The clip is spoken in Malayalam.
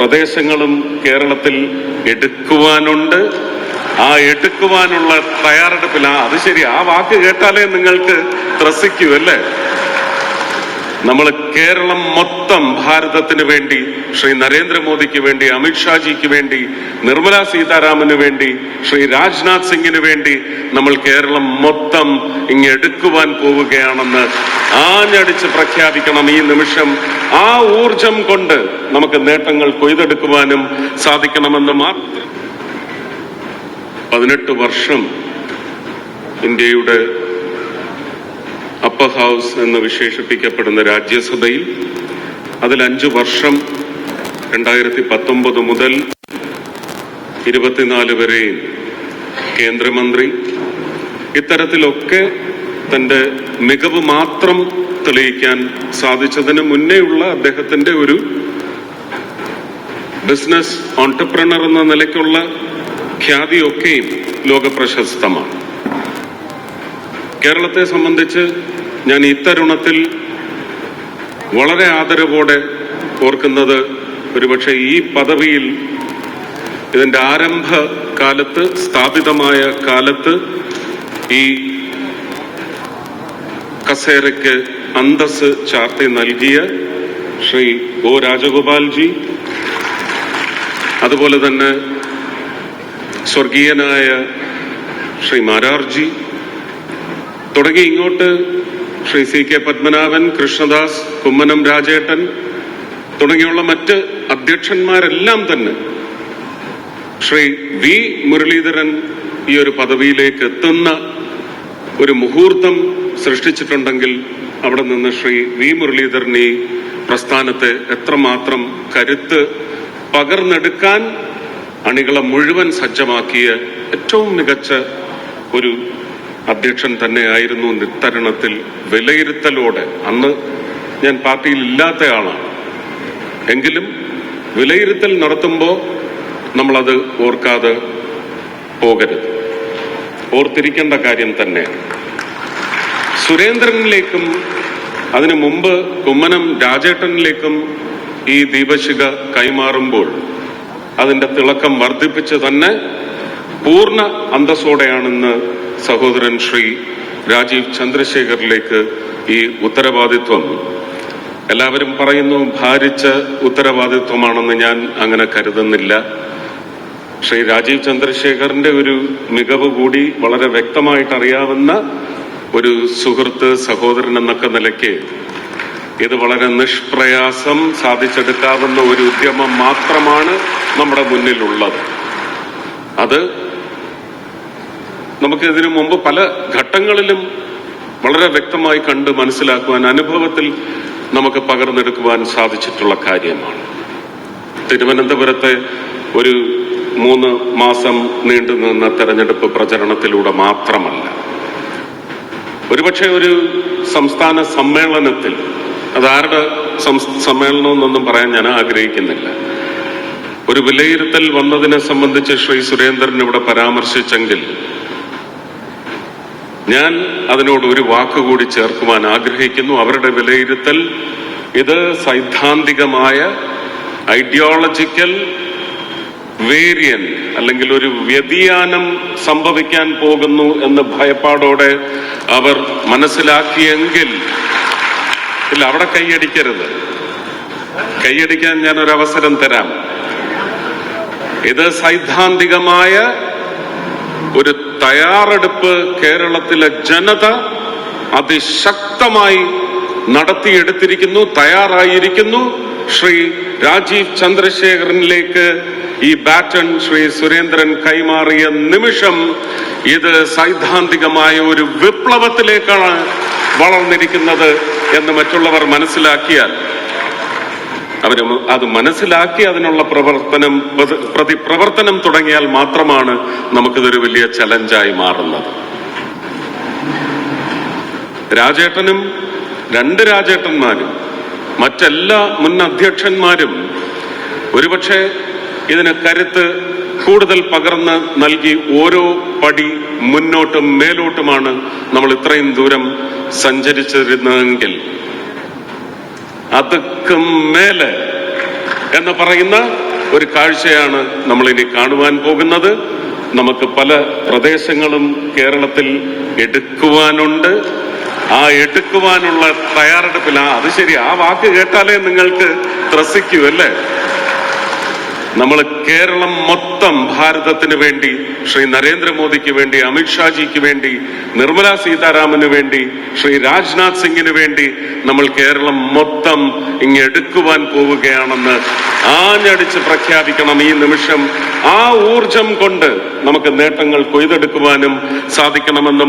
പ്രദേശങ്ങളും കേരളത്തിൽ എടുക്കുവാനുണ്ട്. ആ എടുക്കുവാനുള്ള തയ്യാറെടുപ്പിലാണ്. അത് ശരി, ആ വാക്ക് കേട്ടാലേ നിങ്ങൾക്ക് ത്രസിക്കൂ അല്ലേ? നമ്മൾ കേരളം മൊത്തം ഭാരതത്തിന് വേണ്ടി, ശ്രീ നരേന്ദ്രമോദിക്ക് വേണ്ടി, അമിത്ഷാജിക്ക് വേണ്ടി, നിർമ്മല സീതാരാമന് വേണ്ടി, ശ്രീ രാജ്നാഥ് സിംഗിന് വേണ്ടി നമ്മൾ കേരളം മൊത്തം ഇങ്ങെടുക്കുവാൻ പോവുകയാണെന്ന് ആഞ്ഞടിച്ച് പ്രഖ്യാപിക്കണം ഈ നിമിഷം. ആ ഊർജം കൊണ്ട് നമുക്ക് നേട്ടങ്ങൾ കൊയ്തെടുക്കുവാനും സാധിക്കണമെന്ന് മാത്രം. 18 വർഷം ഇന്ത്യയുടെ അപ്പർ ഹൗസ് എന്ന് വിശേഷിപ്പിക്കപ്പെടുന്ന രാജ്യസഭയിൽ, അതിൽ 5 വർഷം 2019 മുതൽ 24 വരെയും കേന്ദ്രമന്ത്രി, ഇത്തരത്തിലൊക്കെ തൻ്റെ മികവ് മാത്രം തെളിയിക്കാൻ സാധിച്ചതിന് മുന്നേയുള്ള അദ്ദേഹത്തിൻ്റെ ഒരു ബിസിനസ് ഓൺടർപ്രണർ എന്ന നിലയ്ക്കുള്ള ഖ്യാതിയൊക്കെയും ലോകപ്രശസ്തമാണ്. കേരളത്തെ സംബന്ധിച്ച് ഞാൻ ഇത്തരുണത്തിൽ വളരെ ആദരവോടെ ഓർക്കുന്നത്, ഒരുപക്ഷെ ഈ പദവിയിൽ ഇതിൻ്റെ ആരംഭ കാലത്ത്, സ്ഥാപിതമായ കാലത്ത് ഈ കസേരയ്ക്ക് അന്തസ് ചാർത്തി നൽകിയ ശ്രീ ഒ രാജഗോപാൽജി, അതുപോലെ തന്നെ സ്വർഗീയനായ ശ്രീ മാരാർജി തുടങ്ങി ഇങ്ങോട്ട് ശ്രീ സി കെ പത്മനാഭൻ, കൃഷ്ണദാസ്, കുമ്മനം രാജേട്ടൻ തുടങ്ങിയുള്ള മറ്റ് അധ്യക്ഷന്മാരെല്ലാം തന്നെ ശ്രീ വി മുരളീധരൻ ഈ ഒരു പദവിയിലേക്ക് എത്തുന്ന ഒരു മുഹൂർത്തം സൃഷ്ടിച്ചിട്ടുണ്ടെങ്കിൽ അവിടെ നിന്ന് ശ്രീ വി മുരളീധരൻ ഈ പ്രസ്ഥാനത്തെ എത്രമാത്രം കരുത്ത് പകർന്നെടുക്കാൻ അണികളെ മുഴുവൻ സജ്ജമാക്കിയ ഏറ്റവും മികച്ച ഒരു അധ്യക്ഷൻ തന്നെയായിരുന്നു. ഇത്തരുണത്തിൽ വിലയിരുത്തലോടെ, അന്ന് ഞാൻ പാർട്ടിയിൽ ഇല്ലാത്ത ആളാണ്, എങ്കിലും വിലയിരുത്തൽ നടത്തുമ്പോൾ നമ്മളത് ഓർക്കാതെ പോകരുത്. ഓർത്തിരിക്കേണ്ട കാര്യം തന്നെ. സുരേന്ദ്രനിലേക്കും അതിനു മുമ്പ് കുമ്മനം രാജേട്ടനിലേക്കും ഈ ദീപശിഖ കൈമാറുമ്പോൾ അതിന്റെ തിളക്കം വർദ്ധിപ്പിച്ച് തന്നെ പൂർണ്ണ അന്തസ്സോടെയാണെന്ന് സഹോദരൻ ശ്രീ രാജീവ് ചന്ദ്രശേഖറിലേക്ക് ഈ ഉത്തരവാദിത്വം, എല്ലാവരും പറയുന്നു ഭാരിച്ച ഉത്തരവാദിത്വമാണെന്ന്, ഞാൻ അങ്ങനെ കരുതുന്നില്ല. ശ്രീ രാജീവ് ചന്ദ്രശേഖറിന്റെ ഒരു മികവ് കൂടി വളരെ വ്യക്തമായിട്ട് അറിയാവുന്ന ഒരു സുഹൃത്ത്, സഹോദരൻ എന്നൊക്കെ നിലയ്ക്ക് ഇത് വളരെ നിഷ്പ്രയാസം സാധിച്ചെടുക്കാവുന്ന ഒരു ഉദ്യമം മാത്രമാണ് നമ്മുടെ മുന്നിലുള്ളത്. അത് നമുക്ക് ഇതിനു മുമ്പ് പല ഘട്ടങ്ങളിലും വളരെ വ്യക്തമായി കണ്ട് മനസ്സിലാക്കുവാൻ, അനുഭവത്തിൽ നമുക്ക് പകർന്നെടുക്കുവാൻ സാധിച്ചിട്ടുള്ള കാര്യമാണ്. തിരുവനന്തപുരത്തെ ഒരു 3 മാസം നീണ്ടുനിന്ന തെരഞ്ഞെടുപ്പ് പ്രചരണത്തിലൂടെ മാത്രമല്ല, ഒരുപക്ഷെ ഒരു സംസ്ഥാന സമ്മേളനത്തിൽ, അതാരുടെ സമ്മേളനമെന്നൊന്നും പറയാൻ ഞാൻ ആഗ്രഹിക്കുന്നില്ല, ഒരു വിലയിരുത്തൽ വന്നതിനെ സംബന്ധിച്ച് ശ്രീ സുരേന്ദ്രൻ ഇവിടെ പരാമർശിച്ചെങ്കിൽ ഞാൻ അതിനോട് ഒരു വാക്കുകൂടി ചേർക്കുവാൻ ആഗ്രഹിക്കുന്നു. അവരുടെ വിലയിരുത്തൽ ഇത് സൈദ്ധാന്തികമായ ഐഡിയോളജിക്കൽ വേരിയന്റ് അല്ലെങ്കിൽ ഒരു വ്യതിയാനം സംഭവിക്കാൻ പോകുന്നു എന്ന് ഭയപ്പാടോടെ അവർ മനസ്സിലാക്കിയെങ്കിൽ, ഇല്ല, അവിടെ കൈയടിക്കരുത്. കൈയടിക്കാൻ ഞാൻ ഒരവസരം തരാം. ഇത് സൈദ്ധാന്തികമായ ഒരു തയ്യാറെടുപ്പ് കേരളത്തിലെ ജനത അതിശക്തമായി നടത്തിയെടുത്തിരിക്കുന്നു, തയ്യാറായിരിക്കുന്നു. ശ്രീ രാജീവ് ചന്ദ്രശേഖരനിലേക്ക് ഈ ബാറ്റൺ ശ്രീ സുരേന്ദ്രൻ കൈമാറിയ നിമിഷം ഇത് സൈദ്ധാന്തികമായ ഒരു വിപ്ലവത്തിലേക്കാണ് വളർന്നിരിക്കുന്നത് എന്ന് മറ്റുള്ളവർ മനസ്സിലാക്കിയാൽ, അത് മനസ്സിലാക്കി അതിനുള്ള പ്രതിപ്രവർത്തനം തുടങ്ങിയാൽ മാത്രമാണ് നമുക്കിതൊരു വലിയ ചലഞ്ചായി മാറുന്നത്. രാജേട്ടനും 2 രാജേട്ടന്മാരും മറ്റെല്ലാ മുൻ അധ്യക്ഷന്മാരും ഒരുപക്ഷെ ഇതിന് കരുത്ത് കൂടുതൽ പകർന്ന് നൽകി ഓരോ പടി മുന്നോട്ടും മേലോട്ടുമാണ് നമ്മൾ ഇത്രയും ദൂരം സഞ്ചരിച്ചിരുന്നതെങ്കിൽ അതുക്കും മേലെ എന്ന് പറയുന്ന ഒരു കാഴ്ചയാണ് നമ്മളിനി കാണുവാൻ പോകുന്നത്. നമുക്ക് പല പ്രദേശങ്ങളും കേരളത്തിൽ എടുക്കുവാനുണ്ട്. ആ എടുക്കുവാനുള്ള തയ്യാറെടുപ്പിലാണ്. അത് ശരി, ആ വാക്ക് കേട്ടാലേ നിങ്ങൾക്ക് ത്രസിക്കൂ അല്ലേ? നമ്മൾ കേരളം മൊത്തം ഭാരതത്തിന് വേണ്ടി, ശ്രീ നരേന്ദ്രമോദിക്ക് വേണ്ടി, അമിത്ഷാജിക്ക് വേണ്ടി, നിർമ്മല സീതാരാമന് വേണ്ടി, ശ്രീ രാജ്നാഥ് സിംഗിന് വേണ്ടി നമ്മൾ കേരളം മൊത്തം ഇങ്ങെടുക്കുവാൻ പോവുകയാണെന്ന് ആഞ്ഞടിച്ച് പ്രഖ്യാപിക്കണം ഈ നിമിഷം. ആ ഊർജം കൊണ്ട് നമുക്ക് നേട്ടങ്ങൾ കൊയ്തെടുക്കുവാനും സാധിക്കണമെന്ന്